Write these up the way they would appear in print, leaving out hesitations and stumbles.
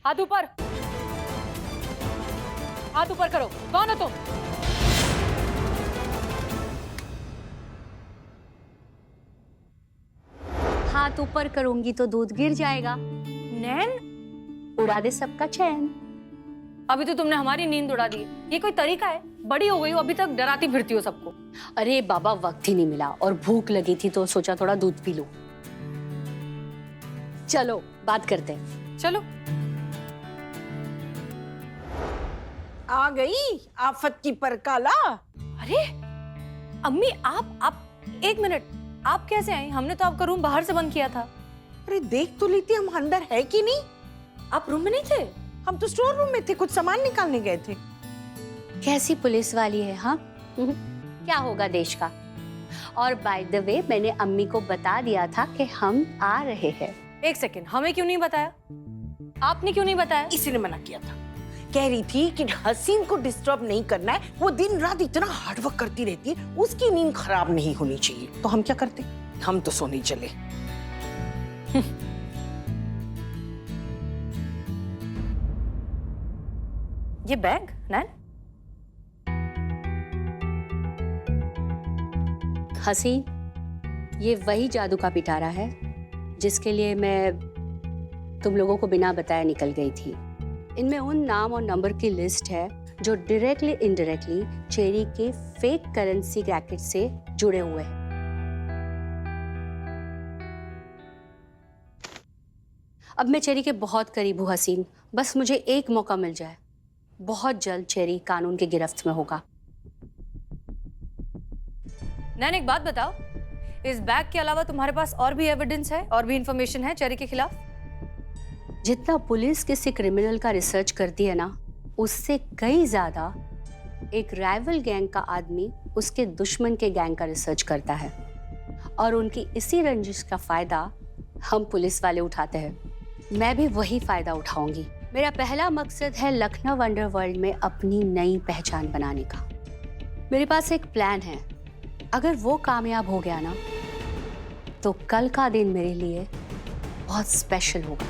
हाथ ऊपर, हाथ ऊपर करो। कौन हो तुम? हाथ ऊपर करूंगी तो दूध गिर जाएगा। नैन, उड़ा दे सबका चैन। अभी तो तुमने हमारी नींद उड़ा दी। ये कोई तरीका है? बड़ी हो गई हो, अभी तक डराती फिरती हो सबको। अरे बाबा, वक्त ही नहीं मिला और भूख लगी थी तो सोचा थोड़ा दूध पी लूं। चलो बात करते हैं। चलो। आ गई आफत की परकाला। अरे अम्मी, आप एक मिनट, आप कैसे आई? हमने तो आपका रूम बाहर से बंद किया था। अरे देख तो लेती हम अंदर है कि नहीं। आप रूम में नहीं थे? हम तो स्टोर रूम में थे, कुछ सामान निकालने गए थे। कैसी पुलिस वाली है, हाँ? क्या होगा देश का। और बाय द वे, मैंने अम्मी को बता दिया था कि हम आ रहे हैं। एक सेकेंड, हमें क्यों नहीं बताया? आपने क्यों नहीं बताया? इसीलिए मना किया था। कह रही थी कि हसीन को डिस्टर्ब नहीं करना है, वो दिन रात इतना हार्डवर्क करती रहती है, उसकी नींद खराब नहीं होनी चाहिए। तो हम क्या करते? हम तो सोने चले। ये बैग नैन? हसीन, ये वही जादू का पिटारा है जिसके लिए मैं तुम लोगों को बिना बताए निकल गई थी। इनमें उन नाम और नंबर की लिस्ट है जो डायरेक्टली इनडायरेक्टली चेरी के फेक करेंसी रैकेट से जुड़े हुए हैं। अब मैं चेरी के बहुत करीब हूँ हसीन, बस मुझे एक मौका मिल जाए। बहुत जल्द चेरी कानून की गिरफ्त में होगा। नैन, एक बात बताओ, इस बैग के अलावा तुम्हारे पास और भी एविडेंस है, और भी इंफॉर्मेशन है चेरी के खिलाफ? जितना पुलिस किसी क्रिमिनल का रिसर्च करती है ना, उससे कई ज्यादा एक राइवल गैंग का आदमी उसके दुश्मन के गैंग का रिसर्च करता है, और उनकी इसी रंजिश का फायदा हम पुलिस वाले उठाते हैं। मैं भी वही फायदा उठाऊंगी। मेरा पहला मकसद है लखनऊ अंडरवर्ल्ड में अपनी नई पहचान बनाने का। मेरे पास एक प्लान है, अगर वो कामयाब हो गया ना, तो कल का दिन मेरे लिए बहुत स्पेशल होगा।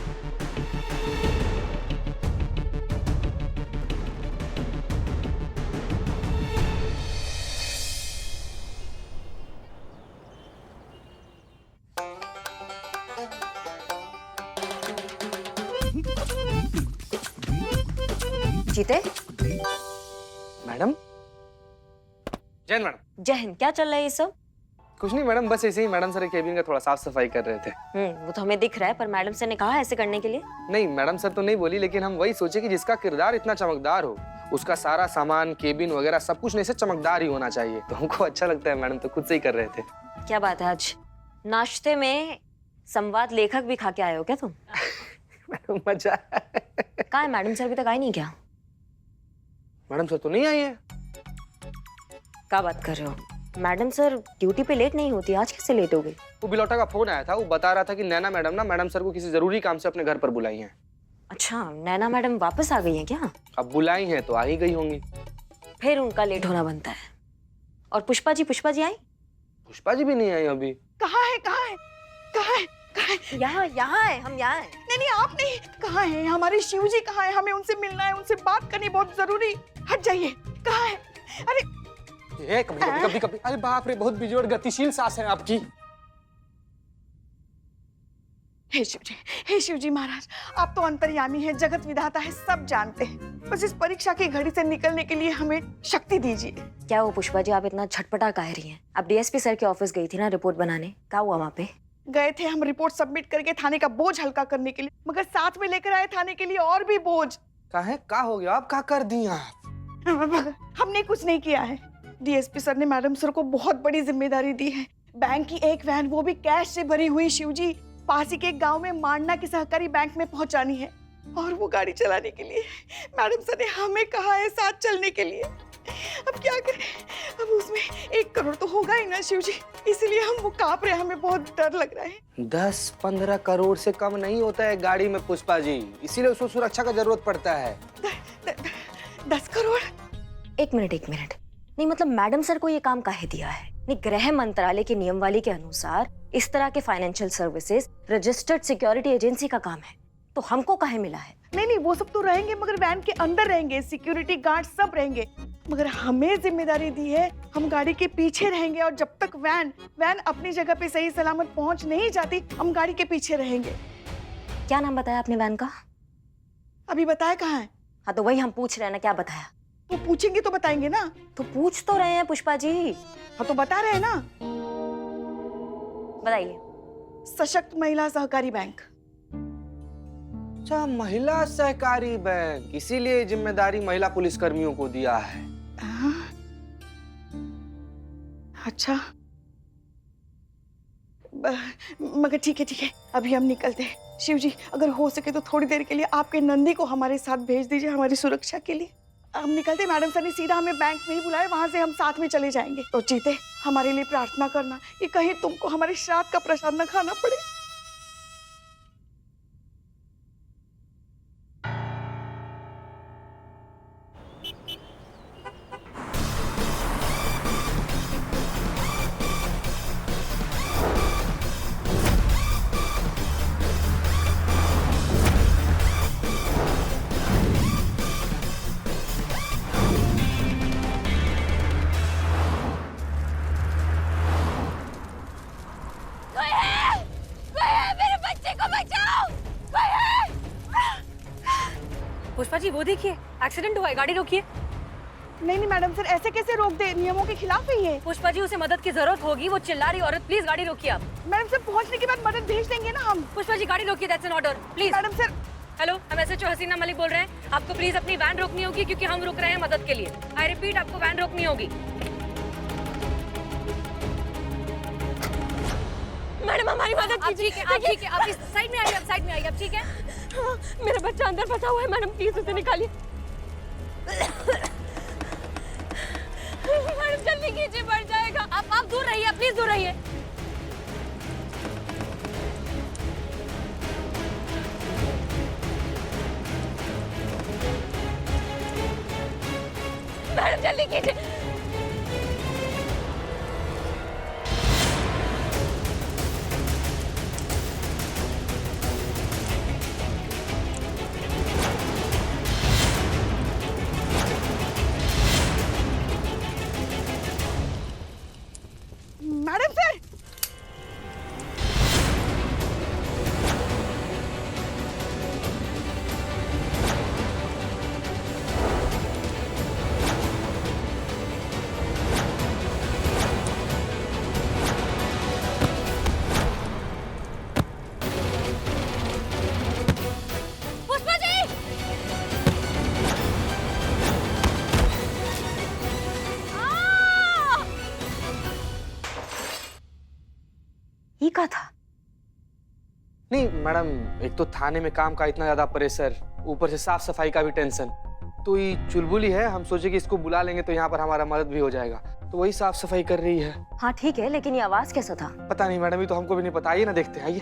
जीते, मैडम। जय मैडम। जय हिंद। क्या चल रहा है ये सब? कुछ नहीं मैडम, बस ऐसे ही मैडम सर केबिन का थोड़ा साफ सफाई कर रहे थे। वो तो हमें दिख रहा है, पर मैडम सर ने कहा ऐसे करने के लिए। नहीं मैडम सर तो नहीं बोली, लेकिन हम वही सोचे कि जिसका किरदार इतना चमकदार हो, उसका सारा सामान, केबिन वगैरह सब कुछ ऐसे चमकदार ही होना चाहिए। तो हमको अच्छा लगता है मैडम, तो खुद से ही कर रहे थे। क्या बात है, आज नाश्ते में संवाद लेखक भी खा के आए हो क्या तुम? मैडम मजा। कहाँ है मैडम सर? अभी तक आई नहीं क्या? मैडम सर तो नहीं आई है। क्या बात कर रहे हो? मैडम सर ड्यूटी पे लेट नहीं होती, आज कैसे लेट हो गई? वो बिलोटा का फोन आया था, वो बता रहा था कि नैना मैडम ना मैडम सर को किसी जरूरी काम से अपने घर पर बुलाई हैं। अच्छा, नैना मैडम वापस आ गई हैं क्या? अब बुलाई हैं तो आ ही गई होंगी। फिर उनका लेट होना बनता है। और पुष्पा जी आई? पुष्पा जी भी नहीं आई अभी। कहाँ है, कहाँ है, कहाँ है, कहाँ है? यहाँ है, हम यहाँ है। नहीं, आप नहीं। कहाँ है हमारे शिव जी? कहाँ है? हमें उनसे मिलना है, उनसे बात करनी बहुत जरूरी। हट जाइए। कहाँ है? अरे कभी अरे बाप रे, बहुत बिजोड़ गतिशील सांस है आपकी। हे शिव जी महाराज, आप तो अंतर्यामी हैं, जगत विधाता है, सब जानते हैं। बस इस परीक्षा की घड़ी से निकलने के लिए हमें शक्ति दीजिए। क्या वो पुष्पा जी, आप इतना झटपटा कह रही हैं? आप डीएसपी सर के ऑफिस गई थी ना रिपोर्ट बनाने, क्या हुआ वहाँ पे? गए थे हम रिपोर्ट सबमिट करके थाने का बोझ हल्का करने के लिए, मगर साथ में लेकर आए थाने के लिए और भी बोझ। का हो गया? आप क्या कर दी आप? हमने कुछ नहीं किया है। डीएसपी सर ने मैडम सर को बहुत बड़ी जिम्मेदारी दी है। बैंक की एक वैन, वो भी कैश से भरी हुई, शिवजी पास ही के गांव में मांडना के सहकारी बैंक में पहुंचानी है, और वो गाड़ी चलाने के लिए मैडम सर ने हमें कहा है साथ चलने के लिए। अब क्या करें? अब उसमें 1 करोड़ तो होगा ही ना शिवजी, इसलिए हम वो कांप रहे हैं, हमें बहुत डर लग रहा है। 10-15 करोड़ से कम नहीं होता है गाड़ी में पुष्पा जी, इसीलिए उसको सुरक्षा का जरूरत पड़ता है। 10 करोड़? एक मिनट। नहीं मतलब मैडम सर को ये काम काहे दिया है? नहीं, गृह मंत्रालय के नियमावली के अनुसार इस तरह के financial services registered security agency का काम है। तो हमको काहे मिला है? नहीं नहीं, वो सब तो रहेंगे मगर वैन के अंदर रहेंगे, सिक्योरिटी गार्ड सब रहेंगे। मगर हमें जिम्मेदारी दी है, हम गाड़ी के पीछे रहेंगे और जब तक वैन अपनी जगह पे सही सलामत पहुंच नहीं जाती, हम गाड़ी के पीछे रहेंगे। क्या नाम बताया आपने वैन का? अभी बताया कहाँ है? हाँ तो वही हम पूछ रहे हैं ना, क्या बताया? तो पूछेंगे तो बताएंगे ना। तो पूछ तो रहे हैं पुष्पा जी। हाँ तो बता रहे हैं ना। बताइए। सशक्त महिला सहकारी बैंक। अच्छा, महिला सहकारी बैंक, इसीलिए जिम्मेदारी महिला पुलिस कर्मियों को दिया है। अच्छा मगर ठीक है, अभी हम निकलते हैं। शिव जी, अगर हो सके तो थोड़ी देर के लिए आपके नंदी को हमारे साथ भेज दीजिए, हमारी सुरक्षा के लिए। हम निकलते हैं। मैडम सर ने सीधा हमें बैंक में ही बुलाया, वहां से हम साथ में चले जाएंगे। तो जीते हमारे लिए प्रार्थना करना, ये कहीं तुमको हमारे श्राद्ध का प्रसाद न खाना पड़े। पुष्पा जी वो देखिए, एक्सीडेंट हुआ है, गाड़ी रोकिए। नहीं मैडम सर, ऐसे कैसे रोक दे, नियमों के खिलाफ है ये। पुष्पा जी उसे मदद की जरूरत होगी, वो चिल्ला रही औरत, प्लीज गाड़ी रोकिए आप। मैडम सर पहुंचने के बाद मदद भेज देंगे ना हम। पुष्पा जी गाड़ी रोकिए, that's an order, please. Madam sir. Hello, हम एसएचओ हसीना मलिक बोल रहे हैं। आपको प्लीज अपनी वैन रोकनी होगी क्योंकि हम रुक रहे हैं मदद के लिए। आई रिपीट, आपको वैन रोकनी होगी। मैडम हमारी मदद कीजिए। आप इस साइड में आइए, आप साइड में आइए, आप ठीक है? मेरा बच्चा अंदर फंसा हुआ है मैडम, प्लीज उसे निकालिए। मैडम जल्दी कीजिए, बढ़ जाएगा। आप दूर रहिए, प्लीज दूर रहिए। मैडम जल्दी कीजिए। Madam sir. पुष्पा जी! ये क्या था? नहीं मैडम, एक तो थाने में काम का इतना ज्यादा प्रेशर, ऊपर से साफ सफाई का भी टेंशन। तो ये चुलबुली है, हम सोचे कि इसको बुला लेंगे तो यहाँ पर हमारा मदद भी हो जाएगा, तो वही साफ सफाई कर रही है। हाँ ठीक है, लेकिन ये आवाज कैसा था? पता नहीं मैडम, ये तो हमको भी नहीं पता। आइए ना देखते हैं, आइए।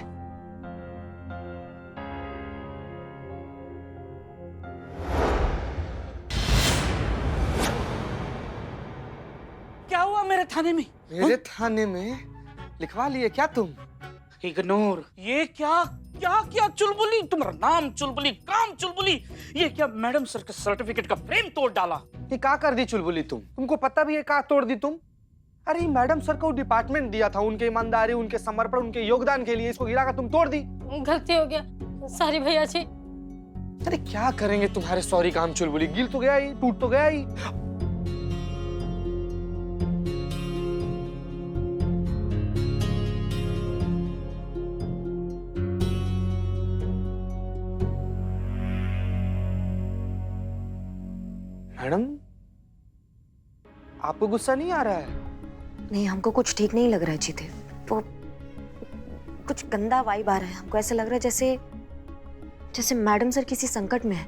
क्या हुआ मेरे थाने में? मेरे थाने में लिखवा लिए क्या तुम? इग्नोर। ये क्या चुलबुली? तुम्हारा नाम चुलबुली, काम चुलबुली। ये क्या मैडम सर के सर्टिफिकेट का फ्रेम तोड़ डाला? ये क्या कर दी चुलबुली तुमको पता भी है क्या तोड़ दी तुम? अरे मैडम सर को डिपार्टमेंट दिया था, उनके ईमानदारी, उनके समर्पण, उनके योगदान के लिए, इसको गिरा कर तुम तोड़ दी। गलती हो गया, सॉरी भैया जी। अरे क्या करेंगे तुम्हारे सॉरी काम चुलबुली, गिर तो गया ही, टूट तो गया ही। मैडम आपको गुस्सा नहीं आ रहा है? नहीं, हमको कुछ ठीक नहीं लग रहा है जीते। वो कुछ गंदा वाइब आ रहा है। हमको ऐसा लग रहा है जैसे मैडम सर किसी संकट में है।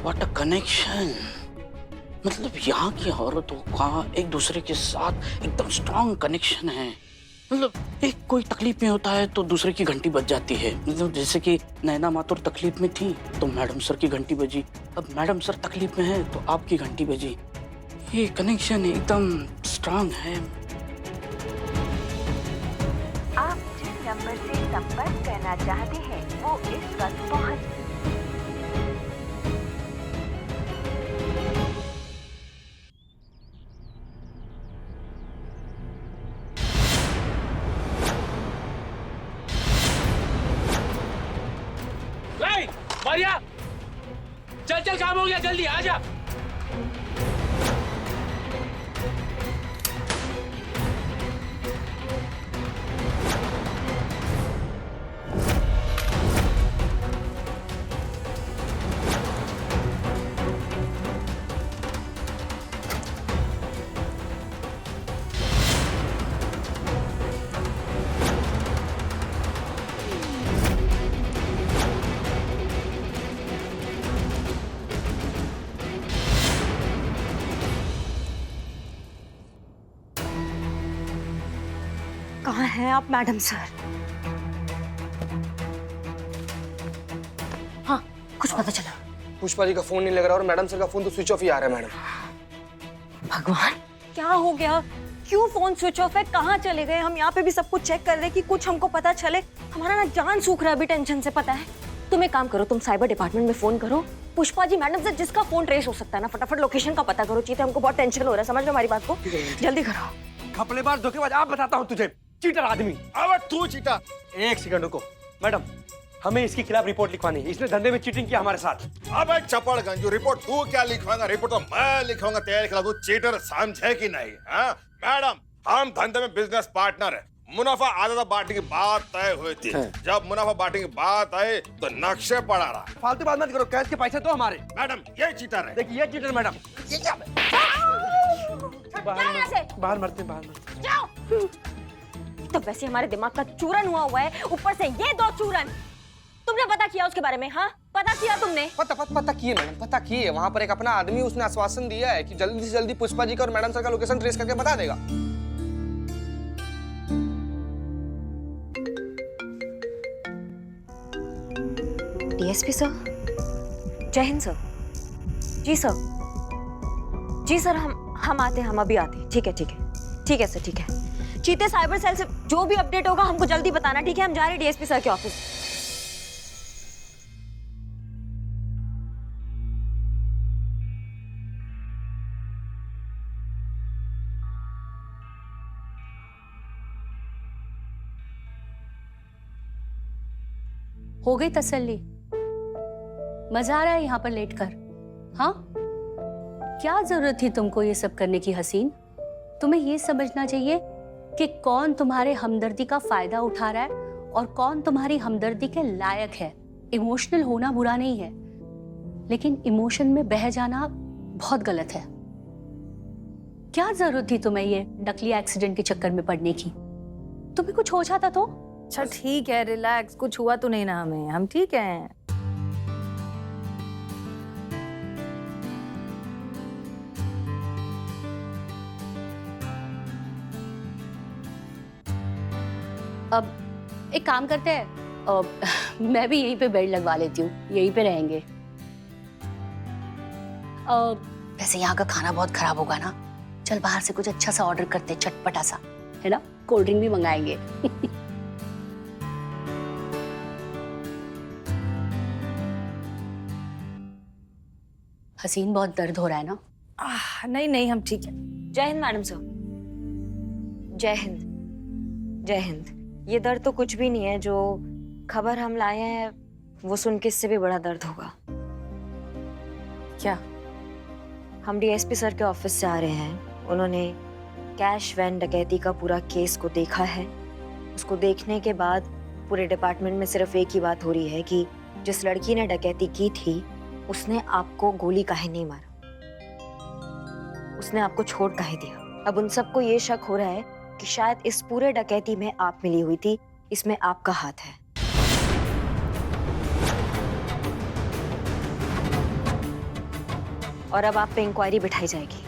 What a connection! मतलब यहाँ की औरतों का एक दूसरे के साथ एकदम स्ट्रॉन्ग कनेक्शन है। मतलब एक कोई तकलीफ में होता है तो दूसरे की घंटी बज जाती है। मतलब जैसे कि नैना मातुर तकलीफ में थी तो मैडम सर की घंटी बजी, अब मैडम सर तकलीफ में है तो आपकी घंटी बजी। ये कनेक्शन एकदम स्ट्रॉन्ग है। आप नंबर से संपर्क करना चाहते हैं वो इस वक्त पहुंच मारिया, चल चल, काम हो गया, जल्दी आ जा। कहाँ हैं आप मैडम सर? हाँ, कुछ पता चला? पुष्पा जी का फोन नहीं लग रहा और मैडम सर का फोन तो स्विच ऑफ ही आ रहा है मैडम। भगवान, क्या हो गया? क्यों फोन स्विच ऑफ है? कहाँ चले गए? हम यहाँ पे भी सब कुछ चेक कर रहे हैं कि कुछ हमको पता चले। हमारा ना जान सूख रहा है अभी टेंशन से, पता है। तुम एक काम करो, तुम साइबर डिपार्टमेंट में फोन करो। पुष्पा जी मैडम से जिसका फोन ट्रेस हो सकता है ना, फटाफट लोकेशन का पता करो। चीते, हमको बहुत टेंशन हो रहा है, समझ लो हमारी बात को। जल्दी करो। घपलेबाज, धोखेबाज, आप बताता हूँ तुझे, चीटर आदमी। अब तू चीटा। एक सेकंड रुको मैडम, हमें इसके खिलाफ रिपोर्ट लिखवानी है। इसने धंधे में चीटिंग किया हमारे साथ। अब एक चपड़ गंजू, रिपोर्ट तू क्या लिखवाएगा? रिपोर्ट तो मैं लिखवाऊंगा तेरे खिलाफ। तू चीटर समझे कि नहीं? हाँ मैडम, हम धंधे में बिजनेस पार्टनर है। मुनाफा आधा बांटने की बात तय हुई थी। जब मुनाफा बांटने की बात आई तो नक्शे पड़ा रहा। फालतू बात मत करो, कैश के पैसे तो हमारे। मैडम ये चीटर है। देखिए ये चीटर मैडम। बाहर मरते। तो वैसे हमारे दिमाग का चूरन हुआ है, ऊपर से ये दो चूरन। तुमने पता किया उसके बारे में? हाँ, पता किया तुमने? पता किए मैडम, पता किए। वहाँ पर एक अपना आदमी, उसने आश्वासन दिया है कि जल्दी से जल्दी पुष्पा जी का और मैडम सर का लोकेशन ट्रेस करके बता देगा। डीएसपी सर, जय हिंद सर। जी सर, जी सर, हम आते हैं, हम अभी आते हैं। ठीक है सर, ठीक है। चीते, साइबर सेल से जो भी अपडेट होगा हमको जल्दी बताना, ठीक है? हम जा रहे हैं डीएसपी सर के ऑफिस। हो गई तसल्ली? मजा आ रहा है यहाँ पर लेट कर? हाँ, क्या जरूरत थी तुमको ये सब करने की हसीन? तुम्हें ये समझना चाहिए कि कौन तुम्हारे हमदर्दी का फायदा उठा रहा है और कौन तुम्हारी हमदर्दी के लायक है। इमोशनल होना बुरा नहीं है, लेकिन इमोशन में बह जाना बहुत गलत है। क्या जरूरत थी तुम्हें ये नकली एक्सीडेंट के चक्कर में पड़ने की? तुम्हें कुछ हो जाता तो? अच्छा ठीक है, रिलैक्स, कुछ हुआ तो नहीं ना हमें, हम ठीक हैं। अब एक काम करते हैं, मैं भी यहीं पे बेड लगवा लेती हूँ, यहीं पे रहेंगे। वैसे यहाँ का खाना बहुत खराब होगा ना, चल बाहर से कुछ अच्छा सा ऑर्डर करते, चटपटा सा, है ना? कोल्ड ड्रिंक भी मंगाएंगे। हसीन, बहुत दर्द हो रहा है ना? नहीं, हम ठीक है। जय हिंद मैडम सर। जय हिंद, जय हिंद। ये दर्द तो कुछ भी नहीं है, जो खबर हम लाए हैं वो सुन के इससे भी बड़ा दर्द होगा। क्या? हम डीएसपी सर के ऑफिस से आ रहे हैं। उन्होंने कैश वैन डकैती का पूरा केस को देखा है। उसको देखने के बाद पूरे डिपार्टमेंट में सिर्फ एक ही बात हो रही है कि जिस लड़की ने डकैती की थी उसने आपको गोली काहे नहीं मारा, उसने आपको छोड़ काहे दिया। अब उन सबको ये शक हो रहा है कि शायद इस पूरे डकैती में आप मिली हुई थी, इसमें आपका हाथ है। और अब आप पे इंक्वायरी बिठाई जाएगी।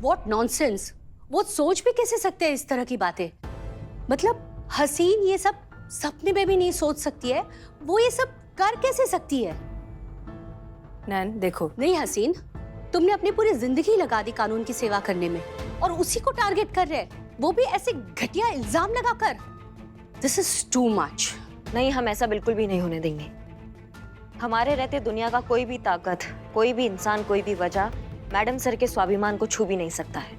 What nonsense! वो सोच भी कैसे सकते हैं इस तरह की बातें? मतलब हसीन ये सब सपने में भी नहीं सोच सकती है, वो ये सब कर कैसे सकती है? नैन देखो, नहीं हसीन, तुमने अपनी पूरी जिंदगी लगा दी कानून की सेवा करने में और उसी को टारगेट कर रहे हैं। वो भी ऐसे घटिया इल्जाम लगाकर। This is too much. नहीं, हम ऐसा बिल्कुल भी नहीं होने देंगे। हमारे रहते दुनिया का कोई भी ताकत, कोई भी इंसान, कोई भी वजह मैडम सर के स्वाभिमान को छू भी नहीं सकता है।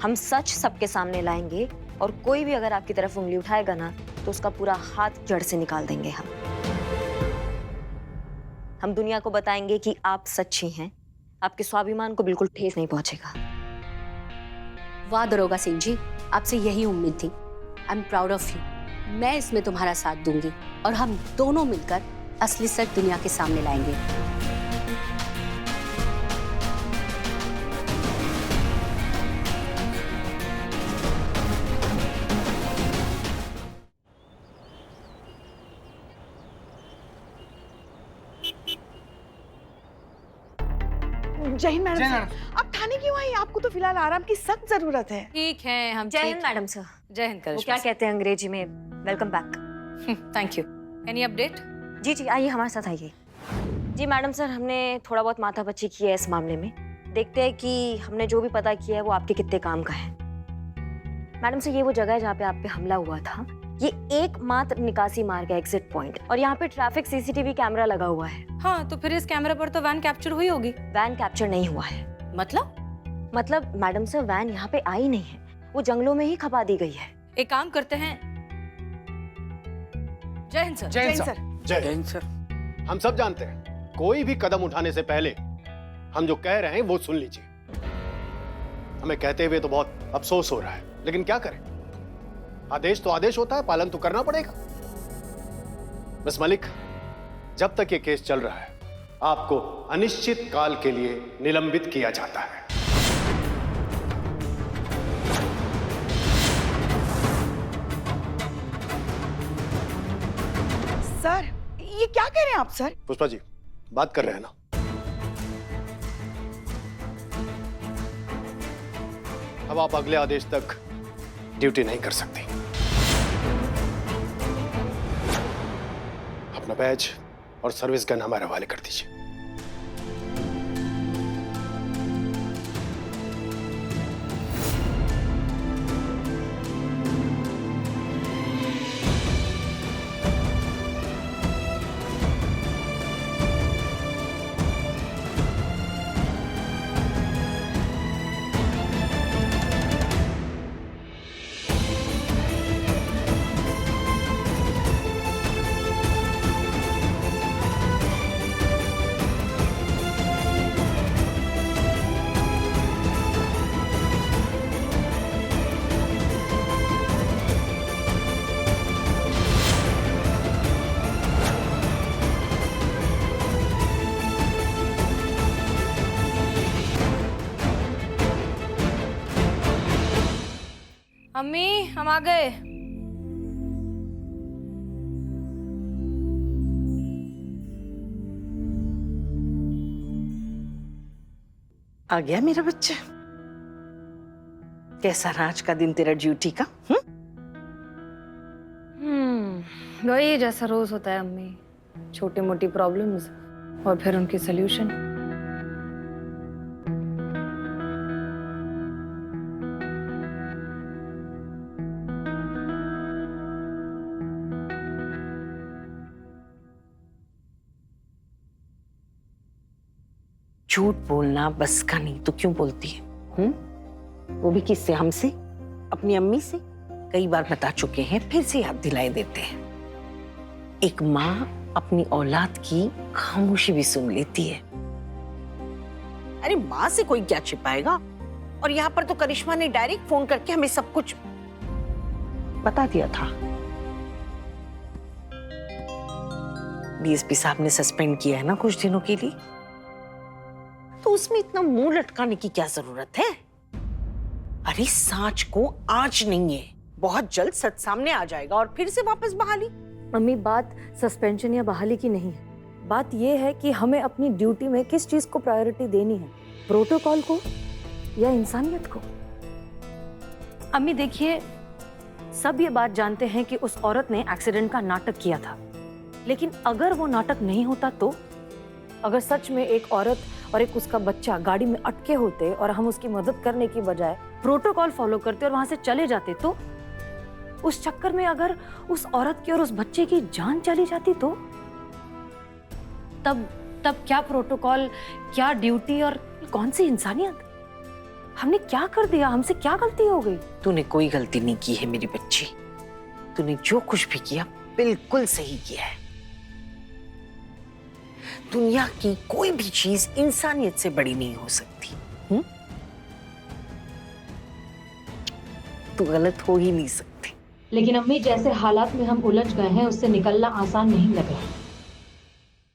हम सच सबके सामने लाएंगे और कोई भी अगर आपकी तरफ उंगली उठाएगा ना तो उसका पूरा हाथ जड़ से निकाल देंगे हम दुनिया को बताएंगे कि आप सच्ची हैं। आपके स्वाभिमान को बिल्कुल ठेस नहीं पहुंचेगा। वाह दरोगा सिंह जी, आपसे यही उम्मीद थी। I am proud of you. मैं इसमें तुम्हारा साथ दूंगी और हम दोनों मिलकर असली सच दुनिया के सामने लाएंगे। जय हिंद मैडम जय सर। आप थाने क्यों आई? आपको तो फिलहाल आराम की सख्त जरूरत है। ठीक है, हम जय हिंद मैडम सर। जय हिंद वो करिश्मा। क्या कहते हैं अंग्रेजी में, welcome back. Thank you. Any update? जी जी, आइए हमारे साथ आइए। जी मैडम सर, हमने थोड़ा बहुत माथापच्ची की है इस मामले में। देखते हैं कि हमने जो भी पता किया है वो आपके कितने काम का है। मैडम सर, ये वो जगह है जहाँ पे आप पे हमला हुआ था। ये एकमात्र निकासी मार्ग है, एग्जिट पॉइंट, और यहाँ पे ट्रैफिक सीसीटीवी कैमरा लगा हुआ है। हाँ, तो फिर इस कैमरा पर तो वैन कैप्चर हुई होगी। वैन कैप्चर नहीं हुआ है। मतलब मैडम सर, वैन यहाँ पे आई नहीं है, वो जंगलों में ही खपा दी गई है। एक काम करते हैं। जय हिंद सर। जय हिंद सर। जय जैन सर। हम सब जानते हैं, कोई भी कदम उठाने से पहले हम जो कह रहे हैं वो सुन लीजिए। हमें कहते हुए तो बहुत अफसोस हो रहा है, लेकिन क्या करें, आदेश तो आदेश होता है, पालन तो करना पड़ेगा। मिस मलिक, जब तक ये केस चल रहा है आपको अनिश्चित काल के लिए निलंबित किया जाता है। सर, ये क्या कह रहे हैं आप सर? पुष्पा जी, बात कर रहे हैं ना? अब आप अगले आदेश तक ड्यूटी नहीं कर सकती। अपना बैज और सर्विस गन हमारे हवाले कर दीजिए। अम्मी, हम आ गए। आ गया मेरा बच्चा। कैसा रहा आज का दिन तेरा ड्यूटी का? वही जैसा रोज होता है अम्मी, छोटी मोटी प्रॉब्लम्स और फिर उनके सल्यूशन। झूठ बोलना बस का नहीं तो क्यों बोलती है? वो भी किससे? हमसे? अपनी अम्मी से? कई बार बता चुके हैं, फिर से याद दिलाए देते हैं। एक माँ अपनी औलाद की खामोशी भी सुन लेती है। अरे माँ से कोई क्या छिपाएगा? और यहाँ पर तो करिश्मा ने डायरेक्ट फोन करके हमें सब कुछ बता दिया था। डीएसपी साहब ने सस्पेंड किया है ना कुछ दिनों के लिए, तो उसमें इतना मुंह लटकाने की क्या जरूरत है? अरे सांच को आज नहीं है, बहुत जल्द सच सामने आ जाएगा और फिर से वापस बहाली। अम्मी, बात सस्पेंशन या बहाली की नहीं है। बात यह है कि हमें अपनी ड्यूटी में किस चीज को प्रायोरिटी देनी है, प्रोटोकॉल को या इंसानियत को। अम्मी देखिए, सब ये बात जानते हैं कि उस औरत ने एक्सीडेंट का नाटक किया था, लेकिन अगर वो नाटक नहीं होता तो, अगर सच में एक औरत और एक उसका बच्चा गाड़ी में अटके होते और हम उसकी मदद करने की बजाय प्रोटोकॉल फॉलो करते और वहां से चले जाते, तो उस चक्कर में अगर उस औरत की और उस बच्चे की जान चली जाती तो तब क्या प्रोटोकॉल, क्या ड्यूटी और कौन सी इंसानियत? हमने क्या कर दिया? हमसे क्या गलती हो गई? तूने कोई गलती नहीं की है मेरी बच्ची। तूने जो कुछ भी किया बिल्कुल सही किया है। दुनिया की कोई भी चीज इंसानियत से बड़ी नहीं हो सकती। तू गलत हो ही नहीं सकती। लेकिन अम्मी, जैसे हालात में हम उलझ गए हैं उससे निकलना आसान नहीं लग रहा।